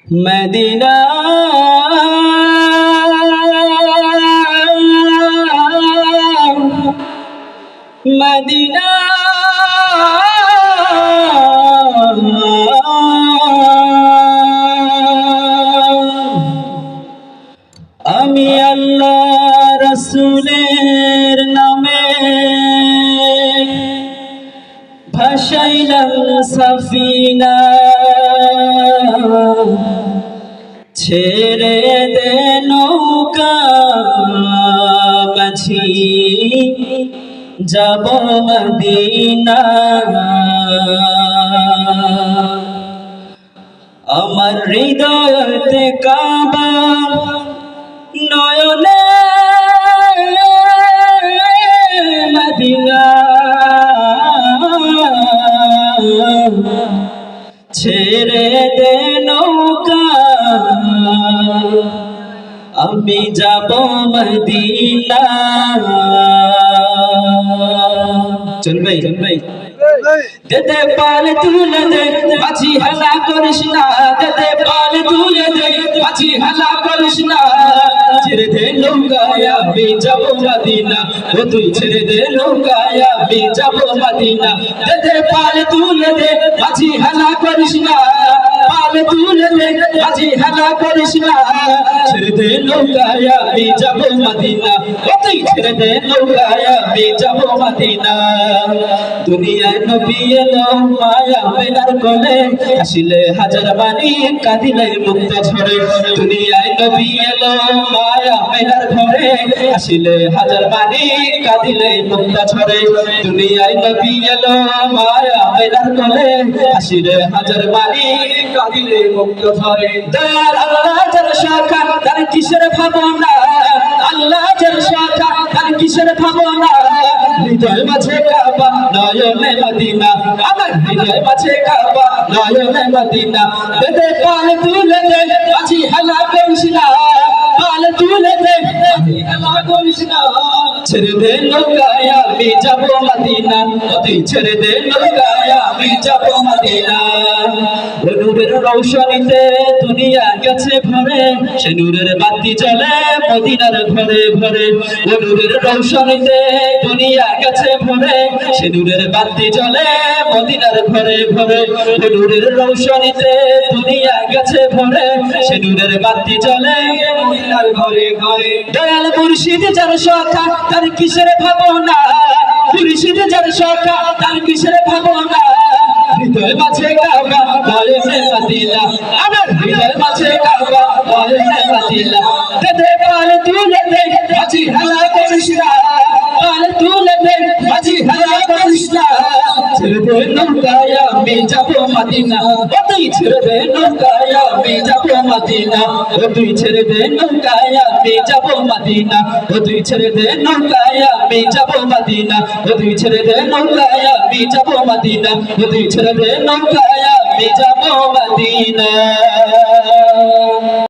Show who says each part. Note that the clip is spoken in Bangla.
Speaker 1: মদিনা মদিনা আমি আল্লাহ রাসূলের নামে ভাসাইলাম সাফিনা ছেড়ে দে নৌকা মাঝি যাব মদিনা আমার হৃদয়তে কাবা নয়নে মদিনা ছেড়ে দে নৌকা আমি যাব মদিনা চলবে দেদে পাল তুলে দে মাঝি হালা করিস না দেদে পাল তুলে দে মাঝি হালা করিস না ছেড়ে দে নৌকায় আমি যাব মদিনা ও তুই ছেড়ে দে নৌকায় আমি যাব মদিনা দেদে পাল তুলে দে মাঝি হালা করিস না পাল তুলে দে মাঝি হালা করিস না ছেড়ে দে নৌকায় আমি যাব মদিনা ও তুই ছেড়ে দে নৌকায় আমি যাব মদিনা দুনিয়ায় নবী এলো মায়া মেনার কোলে আসিলে হাজার বাণী কাঁদিলে মুক্ত ঝরে দুনিয়ায় নবী এলো মায়া মেনার ঘরে আসিলে হাজার বাণী কাঁদিলে মুক্ত ঝরে দুনিয়ায় নবী এলো মায়া মেনার কোলে আসিলে হাজার বাণী কাঁদিলে মুক্ত ঝরে দয়াল আল্লাহ যার শাখা তার কিসের ভাবনা আল্লাহ যার শাখা তার কিসের ভাবনা হৃদয় মাঝে কাবা নয়নে মদিনা আমার হৃদয় মাঝে কাবা নয়নে মদিনা দেদে পাল তুলে দে মাঝি হালা করিস না পাল তুলে দে মাঝি হালা করিস না ছেড়ে দে নৌকায় আমি যাব মদিনা তুই ছেড়ে দে নৌকায় আমি যাব মদিনা নূরের রৌশনীতে দুনিয়া গেছে ভরে সে নূরের বাতি জ্বলে মদিনার ঘরে ঘরে নূরের রৌশনীতে দুনিয়া গেছে ভরে সে নূরের বাতি জ্বলে মদিনার ঘরে ঘরে নূরের রৌশনীতে দুনিয়া গেছে ভরে সে নূরের বাতি জ্বলে মদিনার ঘরে ঘরে দয়াল মুর্শিদ যার শাখা তার কিসের ভাবনা মুর্শিদ যার শাখা তার কিসের ভাবনা হৃদয় মাঝে কাবা নয়নে মদিনা আমার হৃদয় মাঝে কাবা নয়নে মদিনা দেদে পাল তুলে দে মাঝি হালা করিস না পাল তুলে দে মাঝি হালা করিস না ছেড়ে দে নৌকায় আমি যাব মদিনা ও তুই ছেড়ে দে নৌকায় আমি যাব মদিনা ও তুই ছেড়ে দে নৌকায় আমি যাব মদিনা ও তুই ছেড়ে দে নৌকায় আমি যাব মদিনা ও তুই ছেড়ে দে নৌকায় আমি যাব মদিনা ও তুই ছেড়ে দে নৌকায় আমি যাব মদিনা